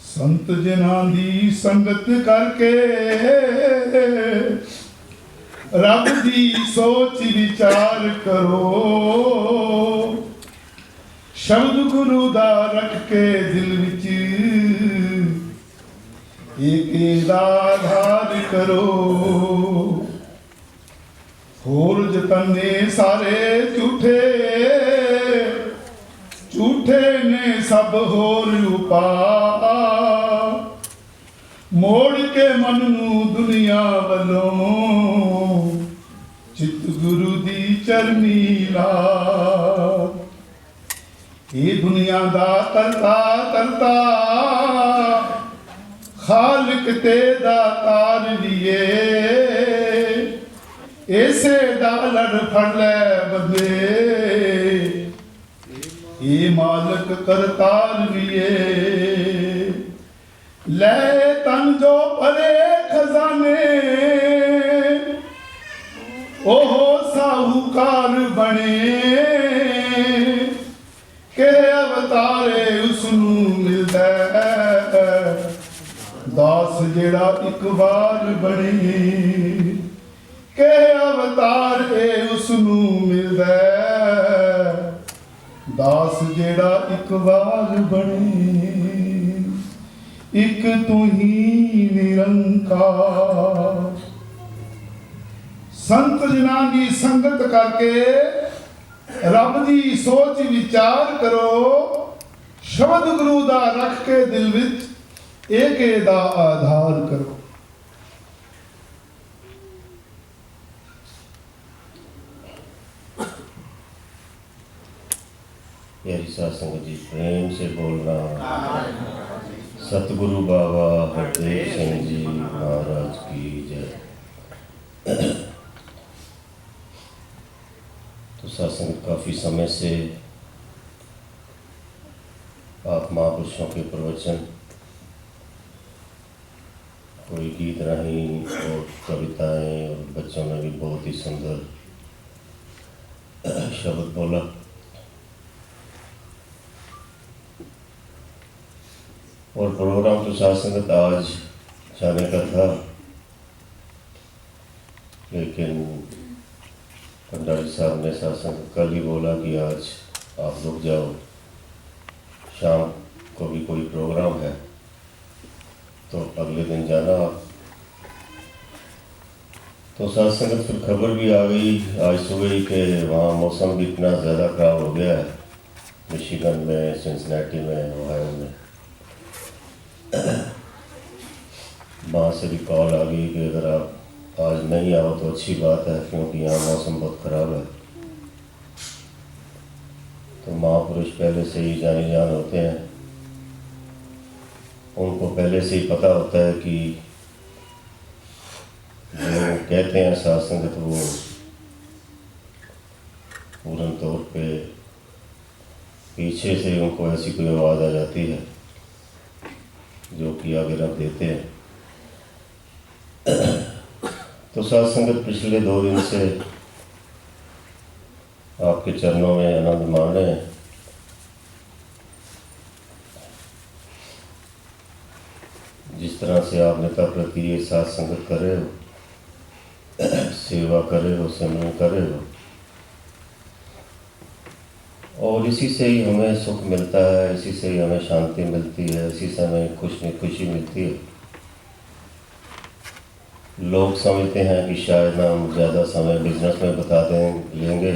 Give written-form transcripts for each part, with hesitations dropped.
संत जिन्हां दी संगत करके रब दी सोच विचार करो। शब्द गुरु दा रख के दिल विच एक दा आधार करो। होर जतने सारे झूठे झूठे ने सब होर उपा। मोड़ के मन नू दुनिया वलों चित गुरु दी चरनी ला। ये दुनिया दा करता करता खालिक ते दातार दिए। ऐसे दा लड़ फड़ ले बंदे ये मालिक करतार दिए। ले तन जो परे खजाने ओहो साहूकार बने। के अवतारे उसनू मिलदा दास जेड़ा एक बार बने। के अवतार उसनू मिलदा दास जेड़ा एक बार बने। एक तू ही निरंकार। संत जिन्हां दी संगत करके रब दी सोच विचार करो। शब्द गुरु दा रख के दिल विच एक दा आधार करो। प्यारी साध संगत जी, प्रेम से बोलना। सतगुरु बाबा हरदेव सिंह जी महाराज की जय। तो साध संगत, काफ़ी समय से आप महापुरुषों के प्रवचन कोई गीत राही और कविताएं और बच्चों ने भी बहुत ही सुंदर शब्द बोला। और प्रोग्राम तो साध संगत आज जाने का था, लेकिन भंडारी साहब ने साध संगत कल ही बोला कि आज आप रुक जाओ, शाम को भी कोई प्रोग्राम है तो अगले दिन जाना आप। तो साध संगत फिर खबर भी आ गई आज सुबह ही कि वहाँ मौसम भी इतना ज़्यादा ख़राब हो गया है, मिशिगन में, सिंसिनेटी में, ओहायो में। वहाँ से भी कॉल आ गई कि अगर आप आज नहीं आओ तो अच्छी बात है, क्योंकि यहाँ मौसम बहुत ख़राब है। तो महापुरुष पहले से ही जाने जान होते हैं, उनको पहले से ही पता होता है कि जो कहते हैं साध संगत वो पूर्ण तौर पे पीछे से उनको ऐसी कोई आवाज़ आ जाती है जो कि आगे रख देते हैं। तो साध संगत, पिछले 2 दिन से आपके चरणों में आनंद मान रहे हैं। जिस तरह से आप नेता प्रति ये साथ संगत कर रहे हो, सेवा कर रहे हो, सिमरन कर रहे हो, और इसी से ही हमें सुख मिलता है, इसी से ही हमें शांति मिलती है, इसी से हमें खुशी मिलती है। लोग समझते हैं कि शायद हम ज़्यादा समय बिजनेस में बता लेंगे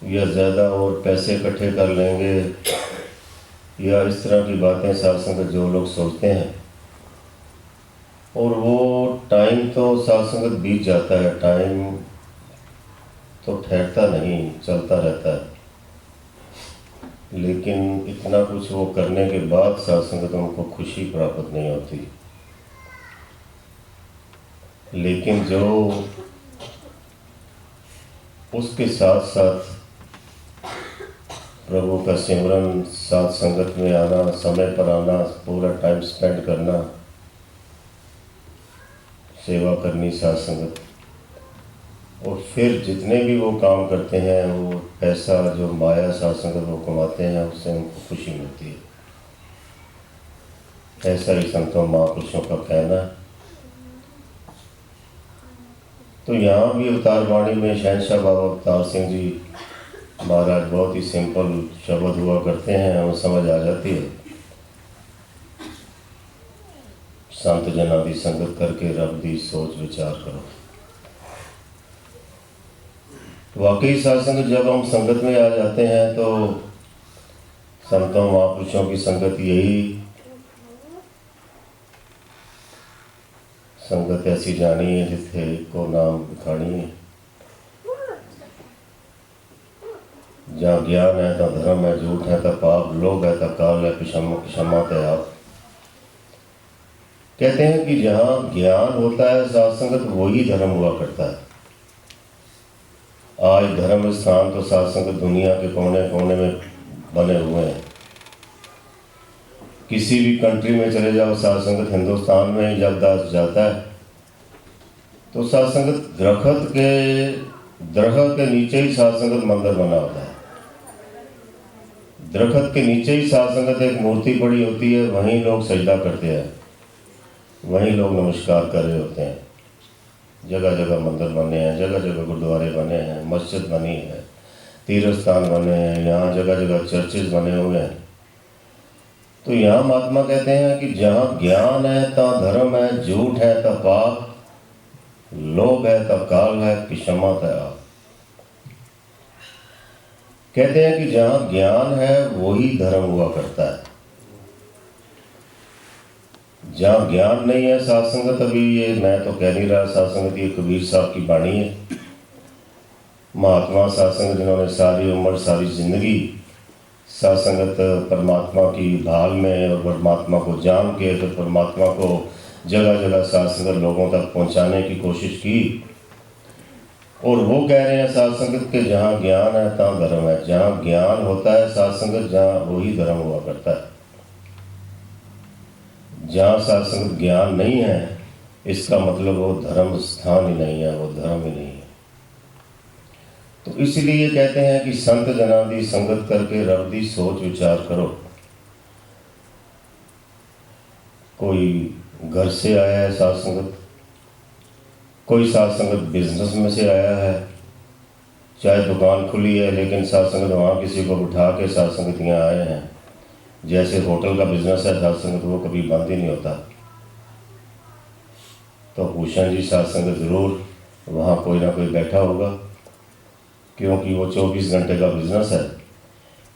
या ज़्यादा और पैसे इकट्ठे कर लेंगे या इस तरह की बातें साध संगत जो लोग सोचते हैं, और वो टाइम तो साध संगत बीत जाता है, टाइम तो ठहरता नहीं, चलता रहता है। लेकिन इतना कुछ वो करने के बाद साध संगत उनको खुशी प्राप्त नहीं होती। लेकिन जो उसके साथ साथ प्रभु का सिमरन, साथ संगत में आना, समय पर आना, पूरा टाइम स्पेंड करना, सेवा करनी साथ संगत, और फिर जितने भी वो काम करते हैं वो पैसा जो माया साथ संगत वो कमाते हैं उससे उनको खुशी मिलती है। ऐसा ही संतों महापुरुषों का कहना। तो यहाँ भी अवतार वाणी में शहंशाह बाबा अवतार सिंह जी महाराज बहुत ही सिंपल शब्द हुआ करते हैं, हमें समझ आ जाती है। संत जना दी संगत करके रब दी सोच विचार करो। वाकई सत्संग जब हम संगत में आ जाते हैं तो संतों महापुरुषों की संगत यही संगत ऐसी जानी है जिथे को नाम दिखानी है। जहाँ ज्ञान है तो धर्म है, झूठ है तो पाप, लोभ है तो काल है, क्षमा है आप। कहते हैं कि जहाँ ज्ञान होता है सत्संगत वही धर्म हुआ करता है। आज धर्म स्थान तो सत्संगत दुनिया के कोने कोने में बने हुए हैं। किसी भी कंट्री में चले जाओ सत्संगत, हिंदुस्तान में जब दास जाता है तो सत्संगत दरख्त के नीचे ही सत्संगत मंदिर बना होता है। दरख्त के नीचे ही सत्संगत एक मूर्ति पड़ी होती है, वहीं लोग सजदा करते हैं, वहीं लोग नमस्कार कर रहे होते हैं। जगह जगह मंदिर बने हैं, जगह जगह गुरुद्वारे बने हैं, मस्जिद बनी है, तीर्थ स्थान बने हैं, यहाँ जगह जगह चर्चेज बने हुए हैं। तो यहाँ महात्मा कहते हैं कि जहाँ ज्ञान है तो धर्म है, झूठ है तो पाप, लोभ है तो काल है, क्षमा है आप। कहते हैं कि जहाँ ज्ञान है वही धर्म हुआ करता है। जहाँ ज्ञान नहीं है सत्संगत, अभी ये मैं तो कह नहीं रहा, सत्संगत ये कबीर साहब की बाणी है। महात्मा सत्संग जिन्होंने सारी उम्र सारी जिंदगी सत्संगत परमात्मा की भाल में और परमात्मा को जान के फिर परमात्मा को जगह जगह सत्संगत लोगों तक पहुंचाने की कोशिश की। और वो कह रहे हैं सत्संगत के जहाँ ज्ञान है तहाँ धर्म है। जहाँ ज्ञान होता है सत्संगत, जहाँ वही धर्म हुआ करता है। जहाँ सत्संगत ज्ञान नहीं है इसका मतलब वो धर्म स्थान ही नहीं है, वो धर्म ही नहीं है। तो इसलिए कहते हैं कि संत जना दी संगत करके रब दी सोच विचार करो। कोई घर से आया है सत्संगत, कोई सत्संगत बिजनेस में से आया है, चाहे दुकान खुली है लेकिन सत्संगत वहाँ किसी को बिठा के सत्संगत यहाँ आए हैं। जैसे होटल का बिजनेस है सत्संगत, वो कभी बंद ही नहीं होता। तो भूषण जी सत्संगत जरूर वहाँ कोई ना कोई बैठा होगा, क्योंकि वो 24 घंटे का बिजनेस है।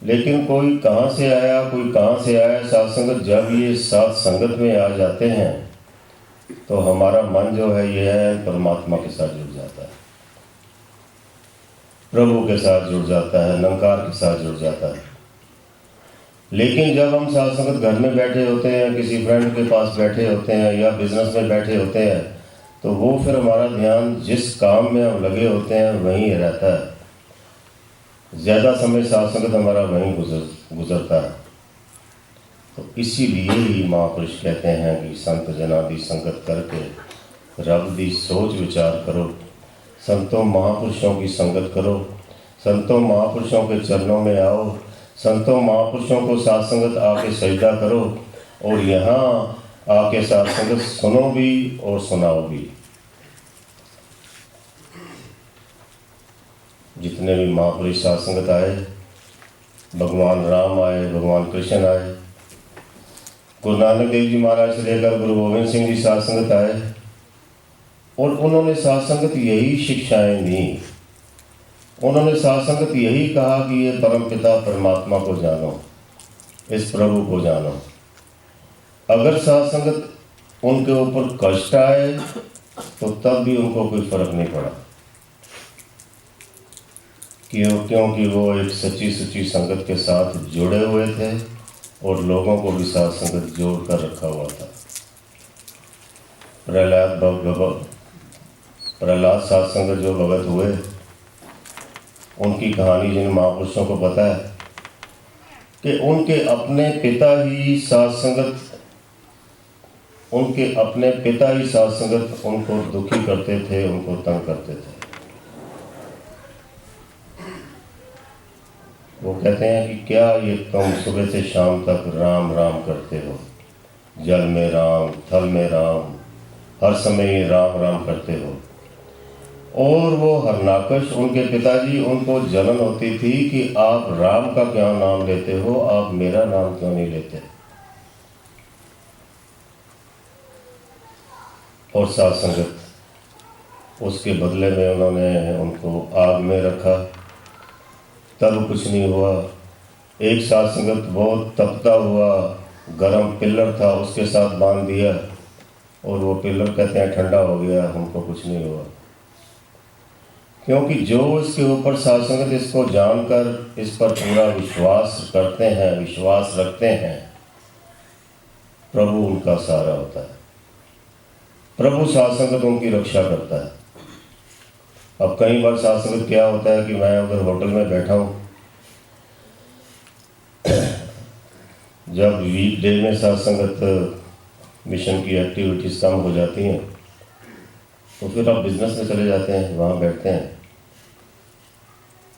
लेकिन कोई कहाँ से आया, कोई कहाँ से आया सत्संगत, जब ये सत्संगत में आ जाते हैं तो हमारा मन जो है ये है परमात्मा के साथ जुड़ जाता है, प्रभु के साथ जुड़ जाता है, निरंकार के साथ जुड़ जाता है। लेकिन जब हम सत्संगत घर में बैठे होते हैं, किसी फ्रेंड के पास बैठे होते हैं या बिजनेस में बैठे होते हैं, तो वो फिर हमारा ध्यान जिस काम में हम लगे होते हैं वहीं रहता है। ज़्यादा समय सत्संगत हमारा वहीं गुजरता है। तो इसीलिए ही महापुरुष कहते हैं कि संत जना दी संगत करके रब दी सोच विचार करो। संतों महापुरुषों की संगत करो, संतों महापुरुषों के चरणों में आओ, संतों महापुरुषों को सत्संगत आके सजदा करो और यहाँ आके सत्संगत सुनो भी और सुनाओ भी। जितने भी महापुरुष सत्संगत आए, भगवान राम आए, भगवान कृष्ण आए, गुरु नानक देव जी महाराज से लेकर गुरु गोविंद सिंह जी सत्संगत आए और उन्होंने सत्संगत यही शिक्षाएं दी। उन्होंने सत्संगत यही कहा कि ये परमपिता परमात्मा को जानो, इस प्रभु को जानो। अगर सत्संगत उनके ऊपर कष्ट आए तो तब भी उनको कोई फर्क नहीं पड़ा, क्योंकि वो एक सच्ची सच्ची संगत के साथ जुड़े हुए थे और लोगों को भी सत्संगत जोड़ कर रखा हुआ था। प्रहलाद सत्संगत जो भगत हुए, उनकी कहानी जिन महापुरुषों को पता है कि उनके अपने पिता ही सत्संगत उनको दुखी करते थे, उनको तंग करते थे। वो कहते हैं कि क्या ये तुम सुबह से शाम तक राम राम करते हो, जल में राम, थल में राम, हर समय ये राम राम करते हो। और वो हरनाकश, उनके पिताजी, उनको जलन होती थी कि आप राम का क्या नाम लेते हो, आप मेरा नाम क्यों नहीं लेते। और साथ संगत उसके बदले में उन्होंने उनको आग में रखा, तब कुछ नहीं हुआ। एक साथ संगत बहुत तपता हुआ गरम पिल्लर था, उसके साथ बांध दिया और वो पिल्लर कहते हैं ठंडा हो गया, हमको कुछ नहीं हुआ। क्योंकि जो इसके ऊपर साथ संगत इसको जानकर इस पर पूरा विश्वास करते हैं, विश्वास रखते हैं, प्रभु उनका सहारा होता है, प्रभु साथ संगत उनकी रक्षा करता है। अब कई बार साथ संगत क्या होता है कि मैं उधर होटल में बैठा हूँ, जब वीकडे में साथ संगत मिशन की एक्टिविटीज़ कम हो जाती हैं तो फिर आप बिजनेस में चले जाते हैं, वहाँ बैठते हैं।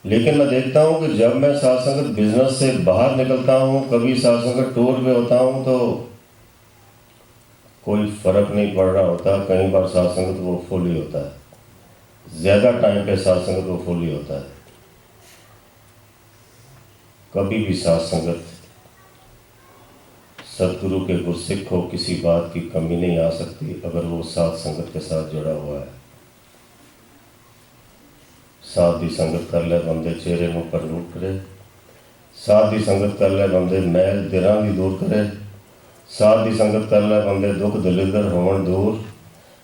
लेकिन मैं देखता हूँ कि जब मैं साथ संगत बिजनेस से बाहर निकलता हूँ, कभी साथ संगत टूर पे होता हूँ, तो कोई फर्क नहीं पड़ रहा होता। कई बार साथ संगत वो फुल ही होता है, ज़्यादा टाइम पे साथ संगत वो फुल ही होता है। कभी भी साथ संगत सदगुरु के गुरसिख को किसी बात की कमी नहीं आ सकती अगर वो साथ संगत के साथ जुड़ा हुआ है। साथ दी संगत कर ले बंदे चेहरे मुँह पर नूर करे, साथ दी संगत कर ले बंदे मैल दिरां दी दूर करे, साथ दी संगत कर ले बंदे दुख दलिदर होवन दूर,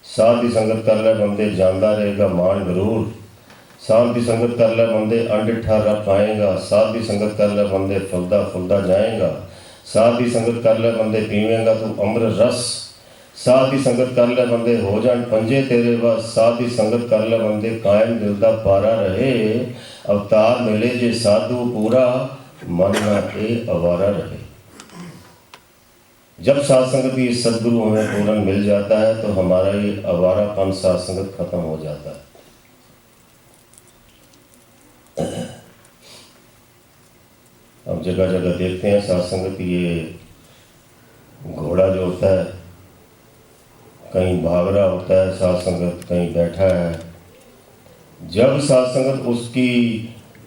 साथ दी संगत कर ले बंदे जानदा रहेगा मान गरूर, साथ दी संगत कर ले बंदे अंडिठा रख पाएगा, साथ दी संगत कर ले बंदे फलदा फुलदा जाएगा, साथ दी संगत कर ले बंदे पीवेंगा तू अमृत रस, साथ दी संगत कर ले बंदे हो जान पंजे तेरे बस, साथ दी संगत कर ले बंदे कायम दिल दा पारा रहे, अवतार मिले जे साधु पूरा मन ना ए अवारा रहे। जब साथ संगत ये सदगुरु हमें पूर्ण मिल जाता है तो हमारा ये अवारापन साथ संगत खत्म हो जाता है। अब जगह जगह देखते हैं साथ संगत, ये घोड़ा जो होता है कहीं भाग रहा होता है, साथ संगत कहीं बैठा है। जब साथ संगत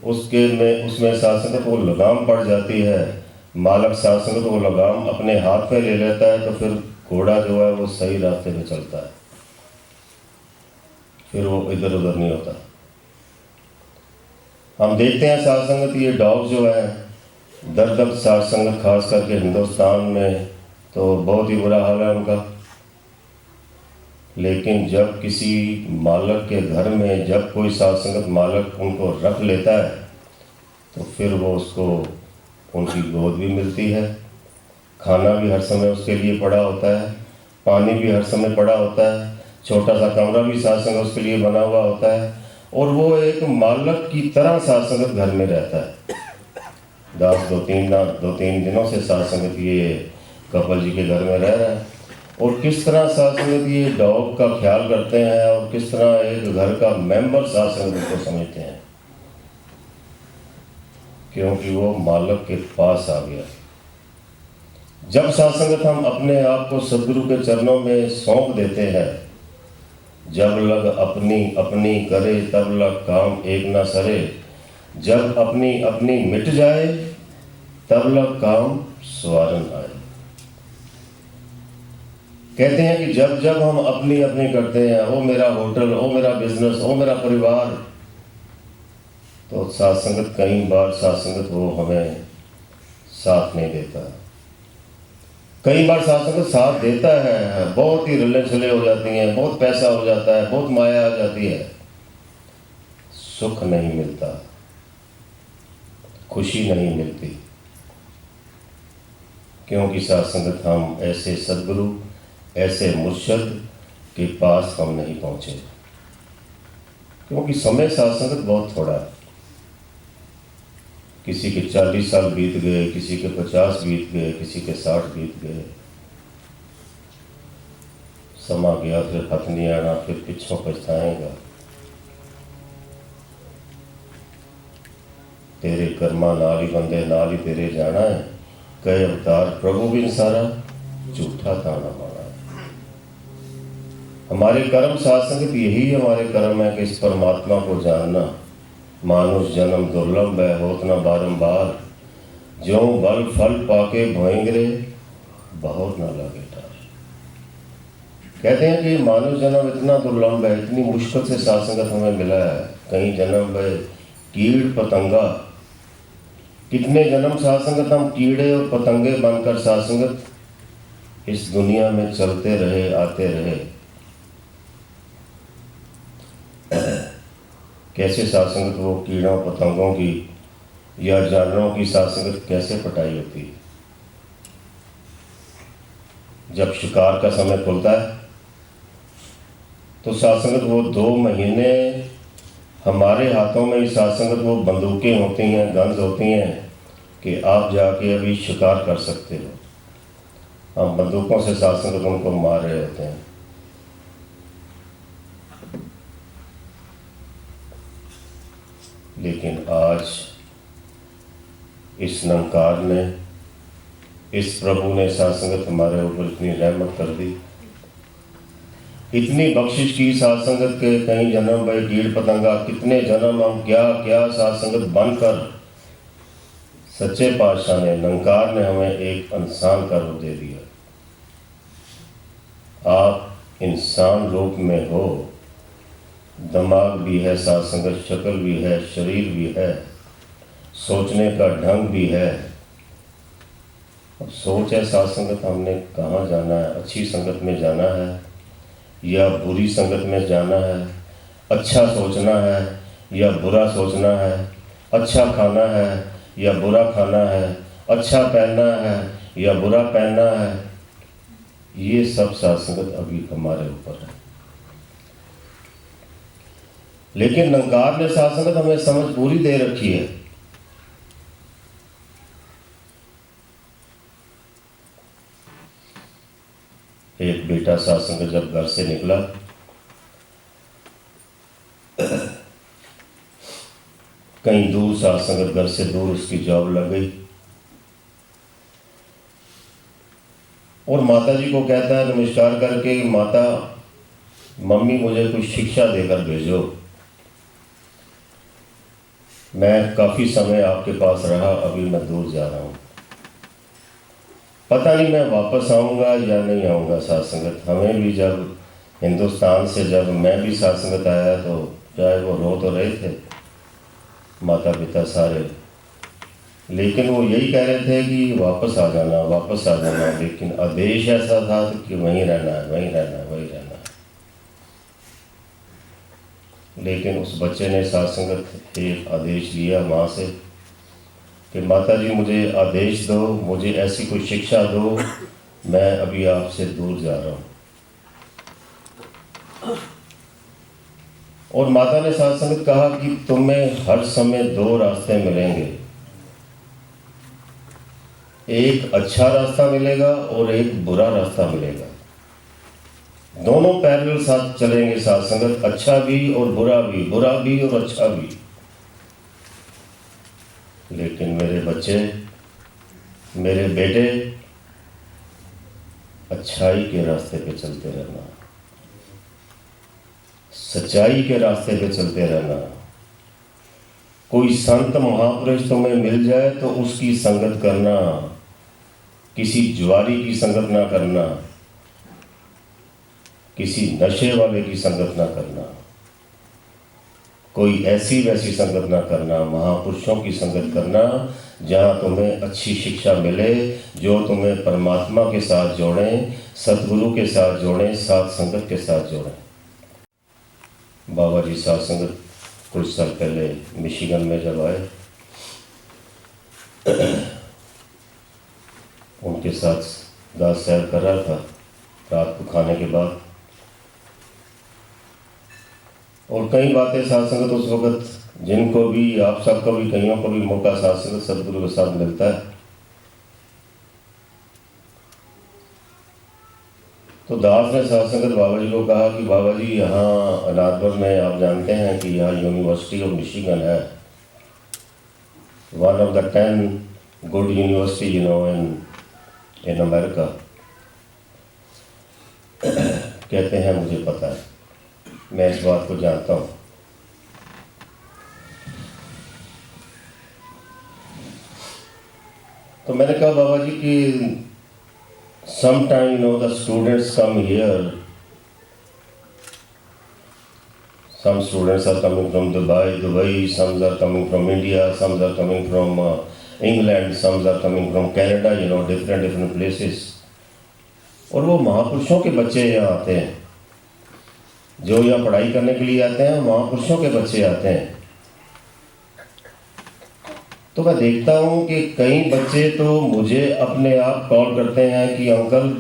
उसमें साथ संगत वो लगाम पड़ जाती है, मालक साथ संगत वो लगाम अपने हाथ में ले लेता है, तो फिर घोड़ा जो है वो सही रास्ते पे चलता है, फिर वो इधर उधर नहीं होता। हम देखते हैं साथ संगत ये डॉग जो है दर दर साथ संगत, खास करके हिंदुस्तान में तो बहुत ही बुरा हाल है उनका। लेकिन जब किसी मालक के घर में जब कोई साथ संगत मालक उनको रख लेता है तो फिर वो उसको उनकी गोद भी मिलती है, खाना भी हर समय उसके लिए पड़ा होता है, पानी भी हर समय पड़ा होता है, छोटा सा कमरा भी साथ संगत उसके लिए बना हुआ होता है, और वो एक मालक की तरह साथ संगत घर में रहता है। दो तीन दिनों से साथ संगत ये कपल जी के घर में रह रहा है, और किस तरह साथ संगत ये डॉग का ख्याल करते हैं और किस तरह एक घर का मेंबर साथ संगत को समझते हैं, क्योंकि वो मालक के पास आ गया। जब साथ संगत हम अपने आप को सदगुरु के चरणों में सौंप देते हैं, जब लग अपनी अपनी करे तब लग काम एक ना सरे, जब अपनी अपनी मिट जाए तब लग काम स्वारन आए। कहते हैं कि जब जब हम अपनी अपनी करते हैं, ओ मेरा होटल, ओ मेरा बिजनेस, ओ मेरा परिवार, तो साथ संगत कई बार साथ संगत वो हमें साथ नहीं देता। कई बार साथ संगत साथ देता है, बहुत ही रिले छले हो जाती हैं, बहुत पैसा हो जाता है, बहुत माया आ जाती है, सुख नहीं मिलता, खुशी नहीं मिलती, क्योंकि साथ संगत हम ऐसे सदगुरु, ऐसे मुर्शद के पास हम नहीं पहुंचे, क्योंकि समय साथ संगत बहुत थोड़ा है। किसी के 40 साल बीत गए, किसी के 50 बीत गए, किसी के 60 बीत गए, समा गया, फिर हाथ नहीं आना, फिर पिछों पछताएगा। तेरे कर्मा नाल ही बंदे नाल ही तेरे जाना है। कई अवतार प्रभु बिन सारा, झूठा ताना माना है। हमारे कर्म साध संगत यही हमारे कर्म है कि इस परमात्मा को जानना। मानुष जन्म दुर्लभ है, होत न बारंबार। ज्यों बल फल पाके भोएंगे, बहुत न लागे टार। कहते हैं कि मानव जन्म इतना दुर्लभ है, इतनी मुश्किल से साध संगत हमें मिला है। कहीं जन्म है कीड़ पतंगा, कितने जन्म साध संगत हम कीड़े और पतंगे बनकर साध संगत इस दुनिया में चलते रहे, आते रहे। कैसे साध संगत वो कीड़ों पतंगों की या जानवरों की साध संगत कैसे पटाई होती है। जब शिकार का समय खुलता है तो साध संगत वो 2 महीने हमारे हाथों में ही साध संगत वो बंदूकें होती हैं, गन्स होती हैं कि आप जाके अभी शिकार कर सकते हो। हम बंदूकों से साध संगत उनको मार रहे होते हैं। लेकिन आज इस निरंकार ने, इस प्रभु ने साध संगत हमारे ऊपर इतनी रहमत कर दी, इतनी बख्शिश की साध संगत के। कहीं जन्म भाई कीड़ पतंगा, कितने जन्म हम क्या क्या साध संगत बनकर सच्चे पातशाह ने, निरंकार ने हमें एक इंसान का रूप दे दिया। आप इंसान रूप में हो, दिमाग भी है साध संगत, शक्ल भी है, शरीर भी है, सोचने का ढंग भी है। अब सोच है साध संगत हमने कहाँ जाना है, अच्छी संगत में जाना है या बुरी संगत में जाना है, अच्छा सोचना है या बुरा सोचना है, अच्छा खाना है या बुरा खाना है, अच्छा पहनना है या बुरा पहनना है। ये सब साध संगत अभी हमारे ऊपर है। लेकिन निरंकार ने साध संगत हमें समझ पूरी दे रखी है। एक बेटा साध संगत जब घर से निकला, कहीं दूर साध संगत, घर से दूर उसकी जॉब लग गई और माता जी को कहता है नमस्कार करके, माता मम्मी मुझे कुछ शिक्षा देकर भेजो, मैं काफ़ी समय आपके पास रहा, अभी मैं दूर जा रहा हूँ, पता नहीं मैं वापस आऊँगा या नहीं आऊँगा। साध संगत हमें भी जब हिंदुस्तान से जब मैं भी साध संगत आया तो चाहे वो रो तो रहे थे माता पिता सारे, लेकिन वो यही कह रहे थे कि वापस आ जाना, वापस आ जाना। लेकिन आदेश ऐसा था कि वहीं रहना है, वहीं रहना है, वहीं रहना है। लेकिन उस बच्चे ने साध संगत एक आदेश लिया माँ से कि माता जी मुझे आदेश दो, मुझे ऐसी कोई शिक्षा दो, मैं अभी आपसे दूर जा रहा हूँ। और माता ने साध संगत कहा कि तुम्हें हर समय 2 रास्ते मिलेंगे, एक अच्छा रास्ता मिलेगा और एक बुरा रास्ता मिलेगा। दोनों पैरेलल साथ चलेंगे साध संगत, अच्छा भी और बुरा भी, बुरा भी और अच्छा भी। लेकिन मेरे बच्चे, मेरे बेटे, अच्छाई के रास्ते पे चलते रहना, सच्चाई के रास्ते पे चलते रहना। कोई संत महापुरुष तुम्हें मिल जाए तो उसकी संगत करना, किसी जुआरी की संगत ना करना, किसी नशे वाले की संगत ना करना, कोई ऐसी वैसी संगत ना करना, महापुरुषों की संगत करना जहाँ तुम्हें अच्छी शिक्षा मिले, जो तुम्हें परमात्मा के साथ जोड़ें, सतगुरु के साथ जोड़ें, साथ संगत के साथ जोड़ें। बाबा जी साथ संगत कुछ साल पहले मिशिगन में जब आए, उनके साथ दास सैर कर रहा था रात को खाने के बाद, और कई बातें साध संगत उस वक़्त, जिनको भी आप सबको भी, कईयों को भी मौका साध संगत सतगुरु के साथ मिलता है, तो दास ने साध संगत बाबा जी को कहा कि बाबा जी यहाँ अनाथपुर में आप जानते हैं कि यहाँ यूनिवर्सिटी ऑफ मिशिगन है, one of the 10 good university, in America. कहते हैं मुझे पता है, मैं इस बात को जानता हूँ। तो मैंने कहा बाबा जी कि sometime the students come here. Some students are coming from Dubai, some are coming from India, some are coming from England, some are coming from Canada, different places. और वो महापुरुषों के बच्चे यहाँ आते हैं, जो यहाँ पढ़ाई करने के लिए आते हैं, महापुरुषों के बच्चे आते हैं। तो मैं देखता हूँ कि कई बच्चे तो मुझे अपने आप कॉल करते हैं कि अंकल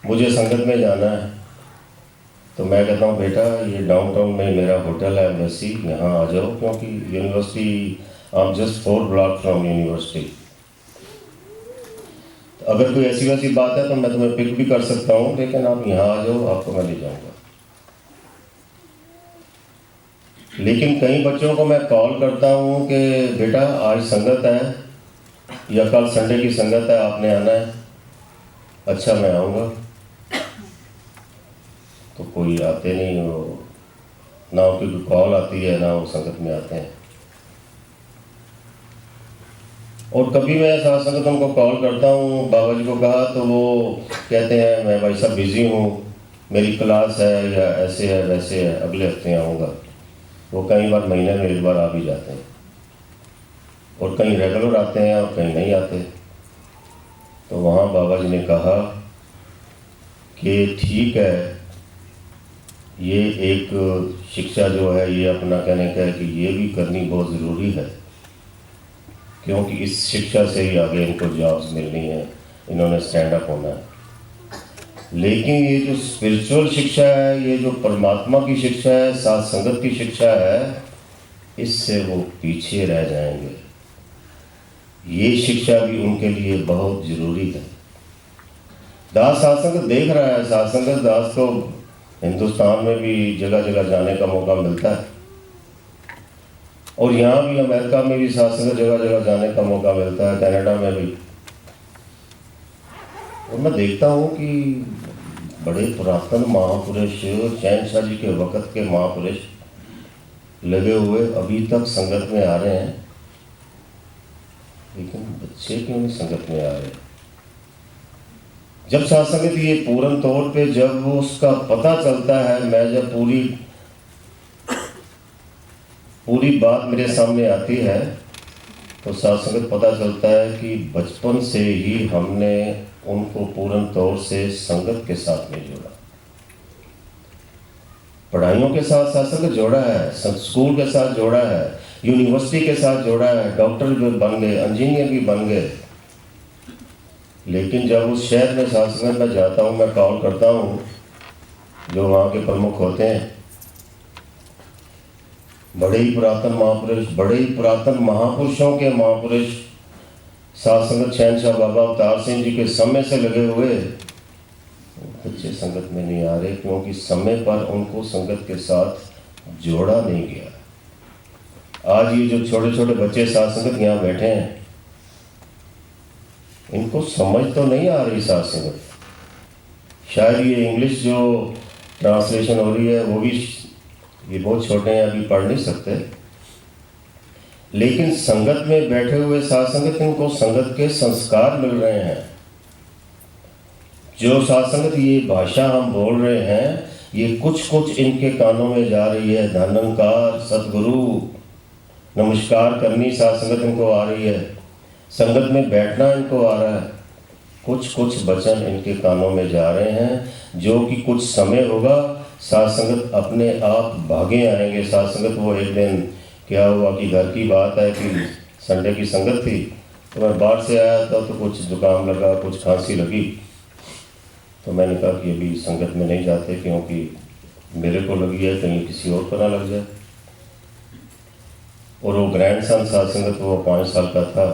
मुझे संगत में जाना है। तो मैं कहता हूँ बेटा ये डाउनटाउन में मेरा होटल है एम्बेसी, यहाँ आ जाओ, क्योंकि university I am just 4 block from university. अगर कोई ऐसी वैसी बात है तो मैं तुम्हें पिक भी कर सकता हूँ, लेकिन आप यहाँ आ जाओ, आपको मैं ले जाऊँगा। लेकिन कई बच्चों को मैं कॉल करता हूँ कि बेटा आज संगत है या कल संडे की संगत है, आपने आना है। अच्छा मैं आऊँगा। तो कोई आते नहीं हो, ना उनकी कॉल आती है ना वो संगत में आते हैं। और कभी मैं साथ संगत उनको कॉल करता हूँ, बाबा जी को कहा, तो वो कहते हैं मैं भाई साहब बिज़ी हूँ, मेरी क्लास है या ऐसे है वैसे है, अगले हफ्ते आऊँगा। वो कई बार महीने में एक बार आ भी जाते हैं, और कहीं रेगुलर आते हैं और कहीं नहीं आते। तो वहाँ बाबा जी ने कहा कि ठीक है, ये एक शिक्षा जो है ये अपना कहने का है कि ये भी करनी बहुत ज़रूरी है, क्योंकि इस शिक्षा से ही आगे इनको जॉब्स मिलनी है, इन्होंने स्टैंड अप होना है। लेकिन ये जो स्पिरिचुअल शिक्षा है, ये जो परमात्मा की शिक्षा है, साथ संगत की शिक्षा है, इससे वो पीछे रह जाएंगे। ये शिक्षा भी उनके लिए बहुत ज़रूरी है। दास सत्संग देख रहा है, सत्संग दास को हिंदुस्तान में भी जगह जगह जाने का मौका मिलता है, और यहाँ भी अमेरिका में भी सत्संग जगह जगह जाने का मौका मिलता है, कनाडा में भी। और मैं देखता हूँ कि बड़े पुरातन महापुरुष, शहनशाह जी के वक़्त के महापुरुष लगे हुए अभी तक संगत में आ रहे हैं, लेकिन बच्चे क्यों नहीं संगत में आ रहे? जब सत्संगत ये पूर्ण तौर पे जब वो उसका पता चलता है, मैं जब पूरी बात मेरे सामने आती है, तो सत्संगत पता चलता है कि बचपन से ही हमने उनको पूर्ण तौर से संगत के साथ में जोड़ा, पढ़ाइयों के साथ सत्संग जोड़ा है, स्कूल के साथ जोड़ा है, यूनिवर्सिटी के साथ जोड़ा है, डॉक्टर भी बन गए, इंजीनियर भी बन गए। लेकिन जब उस शहर में सत्संग में जाता हूँ, मैं कॉल करता हूँ जो वहाँ के प्रमुख होते हैं, बड़े ही पुरातन महापुरुष, बड़े ही पुरातन महापुरुषों के महापुरुष सत्संग शहनशाह बाबा अवतार सिंह जी के समय से लगे हुए बच्चे संगत में नहीं आ रहे, क्योंकि समय पर उनको संगत के साथ जोड़ा नहीं गया। आज ये जो छोटे छोटे बच्चे सत्संगत यहाँ बैठे हैं, इनको समझ तो नहीं आ रही सत्संगत। शायद ये इंग्लिश जो ट्रांसलेशन हो रही है वो भी, ये बहुत छोटे हैं अभी पढ़ नहीं सकते, लेकिन संगत में बैठे हुए सत्संगत इनको संगत के संस्कार मिल रहे हैं। जो सत्संगत ये भाषा हम बोल रहे हैं, ये कुछ कुछ इनके कानों में जा रही है। धनंकार, सतगुरु, नमस्कार करनी सत्संगत इनको आ रही है, संगत में बैठना इनको आ रहा है। कुछ कुछ वचन इनके कानों में जा रहे हैं, जो कि कुछ समय होगा सत्संगत अपने आप भागे आएंगे। सत्संगत वो एक दिन क्या हुआ कि घर की बात है कि संडे की संगत थी, तो मैं बाहर से आया था, तो कुछ जुकाम लगा, कुछ खांसी लगी, तो मैंने कहा कि अभी संगत में नहीं जाते, क्योंकि मेरे को लगी है कहीं किसी और को ना लग जाए। और वो ग्रैंड सन सत्संगत वो 5 साल का था,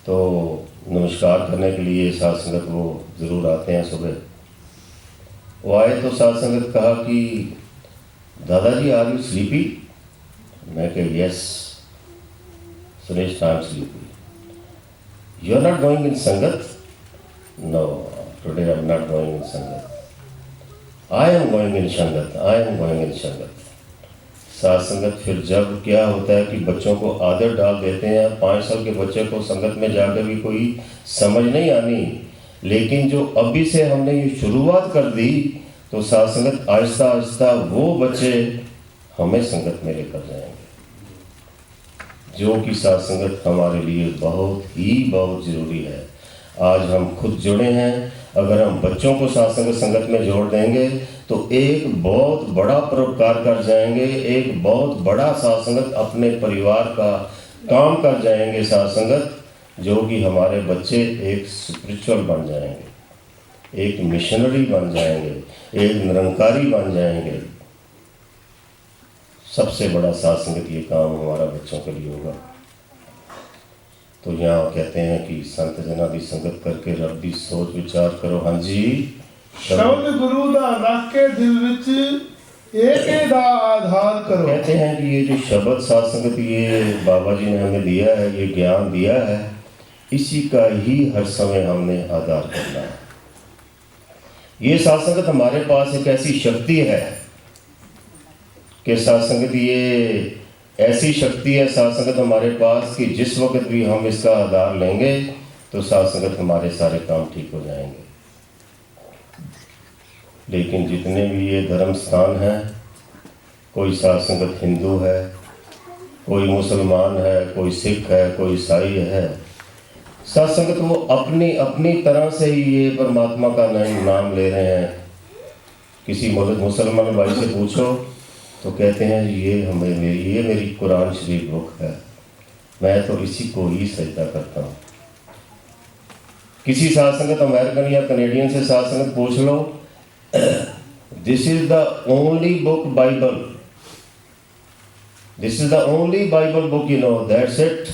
तो नमस्कार करने के लिए सत्संगत वो ज़रूर आते हैं सुबह। वो आए तो सत्संगत कहा कि दादाजी आर यू स्लीपी? मैं कहा यस। सुरेश टाइम्स लिखी हुई। You are not going in sangat? No, today I am not going in sangat. I am going in sangat, I am going in संगत। साथ संगत फिर जब क्या होता है कि बच्चों को आदत डाल देते हैं। 5 साल के बच्चे को संगत में जाकर भी कोई समझ नहीं आनी, लेकिन जो अभी से हमने ये शुरुआत कर दी तो साथ संगत आहिस्ता आहिस्ता वो बच्चे हमें संगत में लेकर जाएंगे, जो कि साथ संगत हमारे लिए बहुत ज़रूरी है। आज हम खुद जुड़े हैं, अगर हम बच्चों को साथ संगत में जोड़ देंगे तो एक बहुत बड़ा परोपकार कर जाएंगे, एक बहुत बड़ा साथ संगत अपने परिवार का काम कर जाएंगे साथ संगत, जो कि हमारे बच्चे एक स्पिरिचुअल बन जाएंगे, एक मिशनरी बन जाएंगे, एक निरंकारी बन जाएंगे। सबसे बड़ा साथ संगत ये काम हमारा बच्चों के लिए होगा। तो यहाँ कहते हैं कि संत जना दी संगत करके रब दी सोच विचार करो। हाँ जी, शब्द गुरु दा रख के दिल विच एके दा आधार करो। कहते हैं कि ये जो शब्द साथ संगत ये बाबा जी ने हमें दिया है, ये ज्ञान दिया है, इसी का ही हर समय हमने आधार करना है। ये साथ संगत हमारे पास एक ऐसी शक्ति है कि साथ संगत ये ऐसी शक्ति है साथ संगत हमारे पास कि जिस वक्त भी हम इसका आधार लेंगे तो साथ संगत हमारे सारे काम ठीक हो जाएंगे। लेकिन जितने भी ये धर्म स्थान हैं, कोई साथ संगत हिंदू है, कोई मुसलमान है, कोई सिख है, कोई ईसाई है, साथ संगत वो अपनी अपनी तरह से ही ये परमात्मा का नाम ले रहे हैं। किसी मुसलमान भाई से पूछो तो कहते हैं ये मेरी कुरान शरीफ बुक है, मैं तो इसी को ही सजदा करता हूँ। किसी साथ संगत अमेरिकन या कनेडियन से साथ संगत पूछ लो, this is the only book Bible, this is the only Bible book you know, that's it.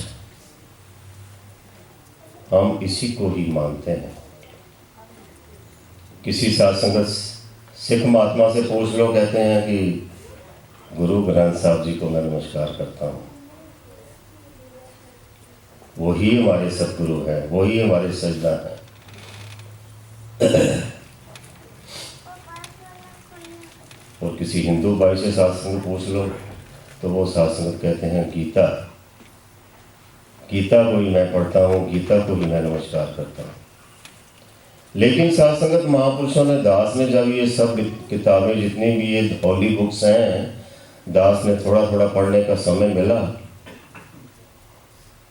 हम इसी को ही मानते हैं। किसी साथ संगत सिख महात्मा से पूछ लो, कहते हैं कि गुरु ग्रंथ साहब जी को मैं नमस्कार करता हूँ, वही हमारे सतगुरु हैं, वही हमारे सजदा हैं। और किसी हिंदू भाई से साथ संगत पूछ लो तो वो साथ संगत कहते हैं गीता, गीता को ही मैं पढ़ता हूँ, गीता को ही मैं नमस्कार करता हूँ। लेकिन साथ संगत महापुरुषों ने, दास ने जब ये सब किताबें जितनी भी ये हॉली बुक्स हैं, दास ने थोड़ा थोड़ा पढ़ने का समय मिला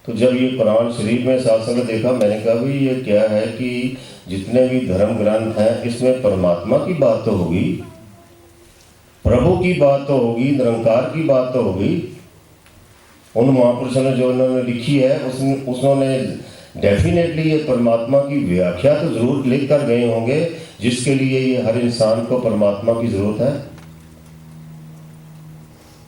तो जब ये कुरान शरीफ में साथ संगत देखा, मैंने कहा भाई ये क्या है कि जितने भी धर्म ग्रंथ हैं इसमें परमात्मा की बात तो होगी, प्रभु की बात तो होगी, निरंकार की बात तो होगी। उन महापुरुषों ने जो उन्होंने लिखी है उसने डेफिनेटली ये परमात्मा की व्याख्या तो जरूर लिख कर गए होंगे, जिसके लिए ये हर इंसान को परमात्मा की जरूरत है।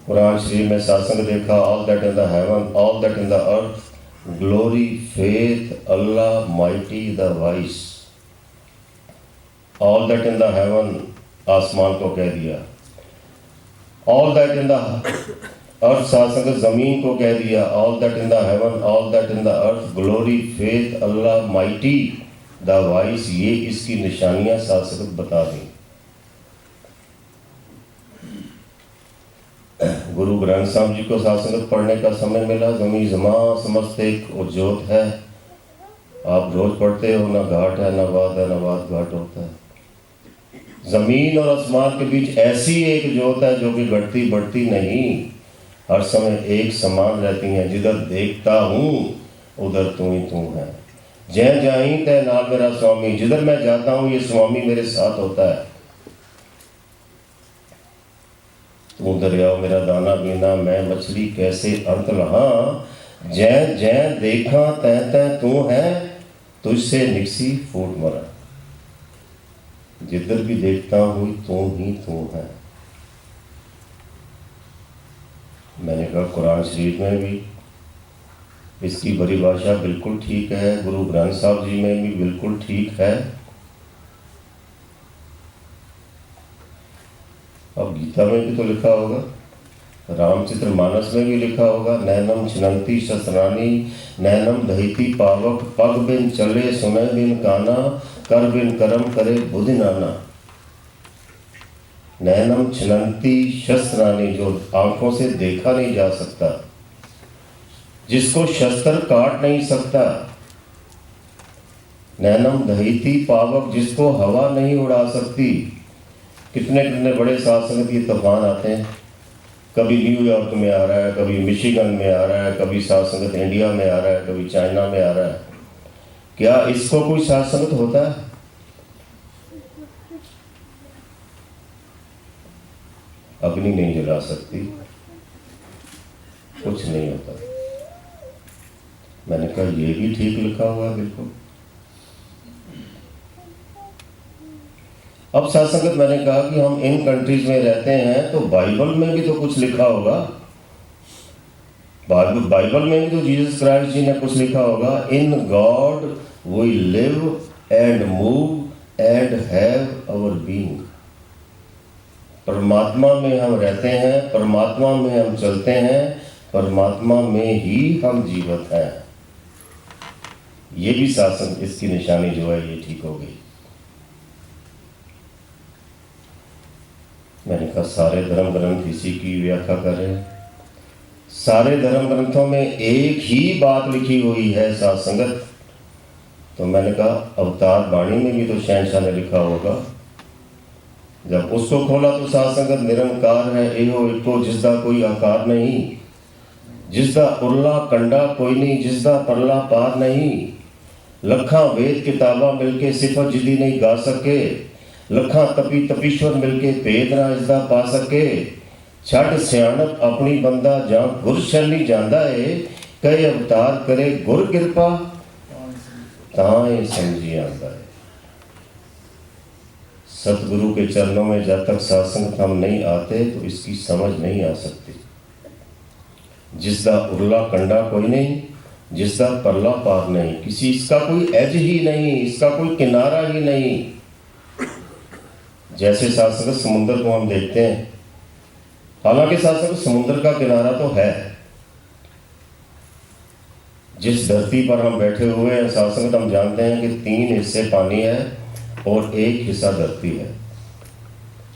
कुरान शरीफ में साथ संगत देखा, all that in the haven, all that in the earth, glory, faith, Allah mighty the vice. All that in the haven आसमान को कह दिया, all that in the earth साथ संगत जमीन को कह दिया, all that in the haven, all that in the earth, glory, faith, Allah mighty the vice. ये इसकी निशानियां साथ संगत बता दी। गुरु ग्रंथ साहब जी को साथ संगत पढ़ने का समय मिला, जमी जमा समस्त एक ज्योत है, आप रोज पढ़ते हो, ना घाट है ना वाद है, ना वाद घाट होता है। जमीन और आसमान के बीच ऐसी एक ज्योत है जो कि घटती बढ़ती नहीं, हर समय एक समान रहती हैं। जिधर देखता हूँ उधर तू ही तू है, जय जाई तय नाल मेरा स्वामी। जिधर मैं जाता हूँ ये स्वामी मेरे साथ होता है। तू दरिया मेरा दाना बीना, मैं मछली कैसे अंत लहा, जय जय देखा तय तय तू है, तुझसे निकसी फूट मरा। जिधर भी देखता हूँ तू ही तू है। मैंने कहा कुरान शरीफ में भी इसकी परिभाषा बिल्कुल ठीक है, गुरु ग्रंथ साहब जी में भी बिल्कुल ठीक है। अब गीता में भी तो लिखा होगा, रामचरित्र मानस में भी लिखा होगा, नैनम छिनंती शस्त्रानी नैनम दहिती पावक, पग बिन चले सुने बिन काना, कर बिन कर्म करे बुद्धि नाना। नैनम छिनंती शस्त्रानी, जो आंखों से देखा नहीं जा सकता, जिसको शस्त्र काट नहीं सकता। नैनम दहिती पावक, जिसको हवा नहीं उड़ा सकती। कितने कितने बड़े साथ संगत ये तूफान आते हैं, कभी न्यूयॉर्क में आ रहा है, कभी मिशिगन में आ रहा है, कभी साथ संगत इंडिया में आ रहा है, कभी चाइना में आ रहा है। क्या इसको कोई साथ संगत होता है? अग्नि नहीं जला सकती, कुछ नहीं होता। मैंने कहा ये भी ठीक लिखा हुआ है बिल्कुल। अब साथ संगत मैंने कहा कि हम इन कंट्रीज में रहते हैं तो बाइबल में भी तो कुछ लिखा होगा। बाइबल में भी तो जीसस क्राइस्ट जी ने कुछ लिखा होगा, in God we live and move and have our being. परमात्मा में हम रहते हैं, परमात्मा में हम चलते हैं, परमात्मा में ही हम जीवित हैं। ये भी शासन, इसकी निशानी जो है ये ठीक हो गई। मैंने कहा सारे धर्म ग्रंथ इसी की व्याख्या कर रहे हैं। सारे धर्म ग्रंथों में एक ही बात लिखी हुई है साथ संगत। तो मैंने कहा अवतार वाणी में भी तो शहंशाह ने लिखा होगा। जब उसको खोला तो साथ संगत निरंकार है, एहो एको जिसदा कोई आकार नहीं, जिसदा उरला कंडा कोई नहीं, जिसदा परला पार नहीं। लखा वेद किताबा मिलके सिफत जिदी नहीं गा सके, लखा तपी तपीश्वर मिलके भेद ना इसदा पा सके। छड़ सियाणप अपनी बंदा जां गुर शरणी जांदा है, कई अवतार करे गुर कृपा ताए समझी आंदा है। सतगुरु के चरणों में जब तक सत्संग हम नहीं आते तो इसकी समझ नहीं आ सकती। जिसका उरला कंडा कोई नहीं, जिसका परला पार नहीं, किसी इसका कोई एज ही नहीं, इसका कोई किनारा ही नहीं। जैसे शासक समुद्र को हम देखते हैं, हालांकि शासक समुद्र का किनारा तो है। जिस धरती पर हम बैठे हुए हैं शासक, हम जानते हैं कि 3 हिस्से पानी है और 1 हिस्सा धरती है।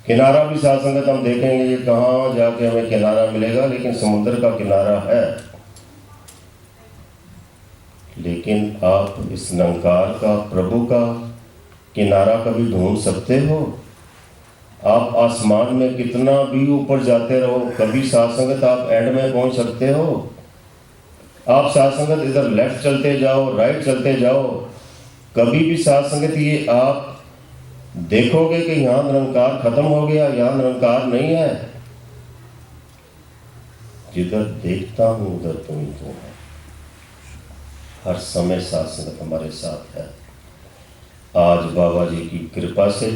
किनारा भी शासक हम देखेंगे कि कहाँ जाके हमें किनारा मिलेगा, लेकिन समुद्र का किनारा है। लेकिन आप इस निरंकार का, प्रभु का किनारा कभी ढूंढ सकते हो? आप आसमान में कितना भी ऊपर जाते रहो, कभी साथ आप एंड में पहुंच सकते हो? आप साथ इधर लेफ्ट चलते जाओ, राइट चलते जाओ, कभी भी साथ ये आप देखोगे कि यहाँ निरंकार खत्म हो गया, यहाँ निरंकार नहीं है। जिधर देखता हूं उधर तुम ही तुम है। हर समय साथ हमारे साथ है। आज बाबा जी की कृपा से,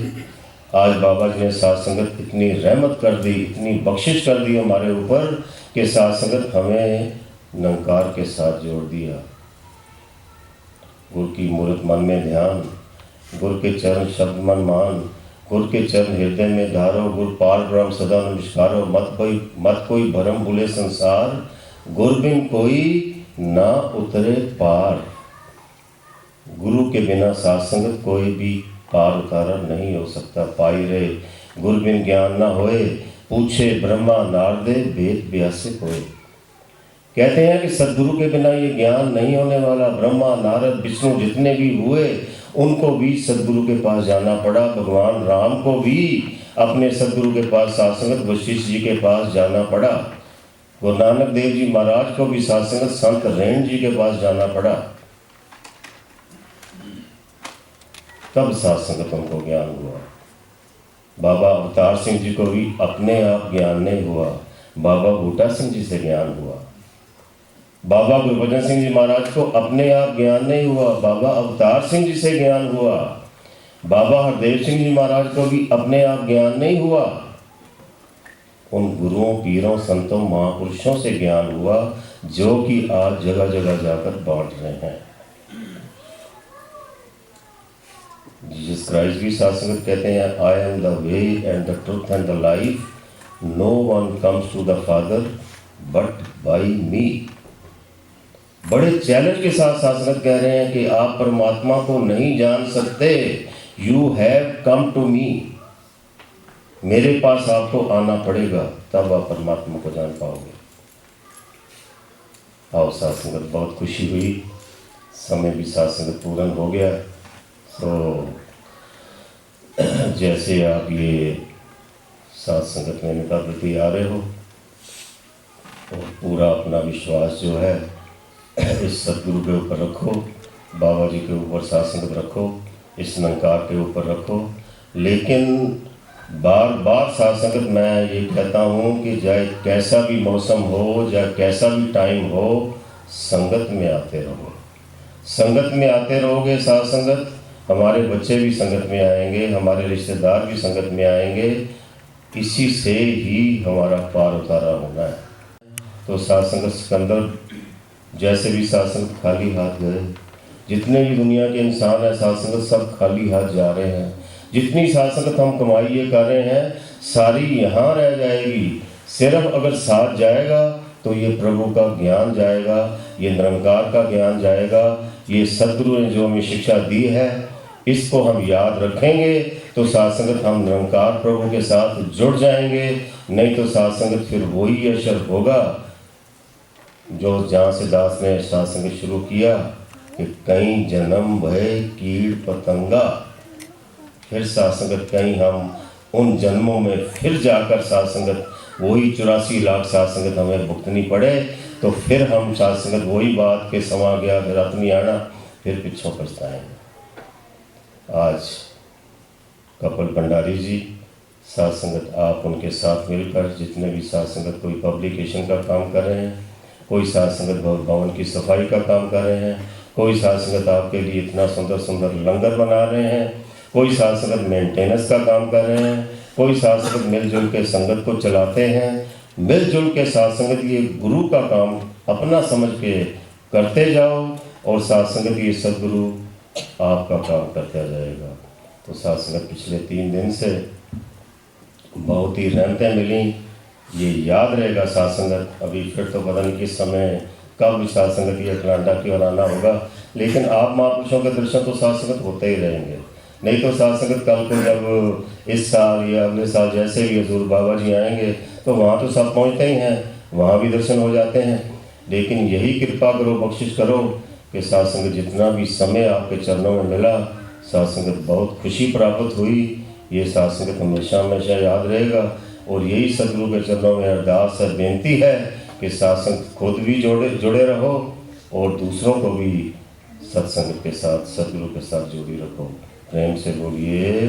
आज बाबा जी ने साथ संगत इतनी रहमत कर दी, इतनी बख्शिश कर दी हमारे ऊपर कि साथ संगत हमें निरंकार के साथ जोड़ दिया। गुरु की मूर्त मन में ध्यान, गुरु के चरण शब्द मन मान, गुरु के चरण हृदय में धारो, गुरु पार ब्रह्म सदा नमस्कारो। मत कोई भरम भूले संसार, गुरु बिन कोई ना उतरे पार। गुरु के बिना साथ संगत कोई भी पार उतारा नहीं हो सकता। पाई रे गुरु बिन ज्ञान ना होए, पूछे ब्रह्मा नारदे वेद व्यासे होए। कहते हैं कि सदगुरु के बिना ये ज्ञान नहीं होने वाला। ब्रह्मा नारद विष्णु जितने भी हुए उनको भी सदगुरु के पास जाना पड़ा। भगवान राम को भी अपने सदगुरु के पास साथ संगत वशिष्ठ जी के पास जाना पड़ा। गुरु नानक देव जी महाराज को भी साथ संगत संत रेण जी के पास जाना पड़ा। तब साथ संगत उनको ज्ञान हुआ। बाबा अवतार सिंह जी को भी अपने आप ज्ञान नहीं हुआ, बाबा बूटा सिंह जी से ज्ञान हुआ। बाबा गुरबचन सिंह जी महाराज को अपने आप ज्ञान नहीं हुआ, बाबा अवतार सिंह जी से ज्ञान हुआ। बाबा हरदेव सिंह जी महाराज को भी अपने आप ज्ञान नहीं हुआ, उन गुरुओं, पीरों, संतों, महापुरुषों से ज्ञान हुआ, जो कि आज जगह जगह जाकर बांट रहे हैं। जीसस क्राइस्ट भी साथ संगत कहते हैं, I am the way and the truth and the life, no one comes to the father but by me. बड़े चैलेंज के साथ शासक कह रहे हैं कि आप परमात्मा को नहीं जान सकते, you have come to me. मेरे पास आपको आना पड़ेगा, तब आप परमात्मा को जान पाओगे। आओ साथ संगत, बहुत खुशी हुई, समय भी साथ संगत पूर्ण हो गया। तो जैसे आप ये साथ संगत में निकाल प्रति आ रहे हो और पूरा अपना विश्वास जो है इस सदगुरु के ऊपर रखो, बाबा जी के ऊपर साथ संगत रखो, इस निरंकार के ऊपर रखो। लेकिन बार बार साथ संगत मैं ये कहता हूँ कि चाहे कैसा भी मौसम हो, चाहे कैसा भी टाइम हो, संगत में आते रहो। संगत में आते रहोगे साथ संगत, हमारे बच्चे भी संगत में आएंगे, हमारे रिश्तेदार भी संगत में आएंगे। इसी से ही हमारा पार उतारा होना है। तो साथ संगत सिकंदर जैसे भी साथ संगत खाली हाथ गए, जितने भी दुनिया के इंसान हैं साथ संगत सब खाली हाथ जा रहे हैं। जितनी साथ संगत हम कमाई ये कर रहे हैं सारी यहाँ रह जाएगी। सिर्फ अगर साथ जाएगा तो ये प्रभु का ज्ञान जाएगा, ये निरंकार का ज्ञान जाएगा। ये सदगुरु ने जो हमें शिक्षा दी है इसको हम याद रखेंगे तो साथ संगत हम निरंकार प्रभु के साथ जुड़ जाएंगे। नहीं तो साथ संगत फिर वही अशर होगा जो जहाँ से दास ने साथ संगत शुरू किया कि कहीं जन्म भय कीड़ पतंगा। फिर साथ संगत कहीं हम उन जन्मों में फिर जाकर साथ संगत वही 84 लाख साथ संगत हमें भुगतनी पड़े तो फिर हम साथ संगत वही बात के समा गया फिर अपनी आना, फिर पिछों पछताएंगे। आज कपिल भंडारी जी साथ संगत आप उनके साथ मिलकर जितने भी साथ संगत कोई पब्लिकेशन का काम कर रहे हैं, कोई साथ संगत भवन की सफाई का काम कर रहे हैं, कोई साथ संगत आपके लिए इतना सुंदर सुंदर लंगर बना रहे हैं, कोई साथ संगत मेंटेनेंस का काम कर रहे हैं, कोई साथ संगत मिलजुल के संगत को चलाते हैं। मिलजुल के साथ संगत ये गुरु का काम अपना समझ के करते जाओ और साथ संगत ये सदगुरु आपका काम करता जाएगा। तो साथ संगत पिछले 3 दिन से बहुत ही रहमतें मिली, ये याद रहेगा साथ संगत। अभी फिर तो पता नहीं किस समय कब साथ संगत ये अटलांटा की ओर आना होगा, लेकिन आप महापुरुषों के दर्शन तो साथ संगत होते ही रहेंगे। नहीं तो साथ संगत कल को जब इस साल या अगले साल जैसे भी हजूर बाबा जी आएंगे तो वहाँ तो सब पहुँचते ही हैं, वहाँ भी दर्शन हो जाते हैं। लेकिन यही कृपा करो, बख्शिश करो कि साथ संगत जितना भी समय आपके चरणों में मिला, साथ संगत बहुत खुशी प्राप्त हुई। ये साथ संगत हमेशा हमेशा याद रहेगा और यही सदगुरु के चरणों में अरदास है, बेनती है कि साथ संगत खुद भी जुड़े रहो और दूसरों को भी सत्संग के साथ सदगुरु के साथ जोड़ी रखो। प्रेम से बोलिए।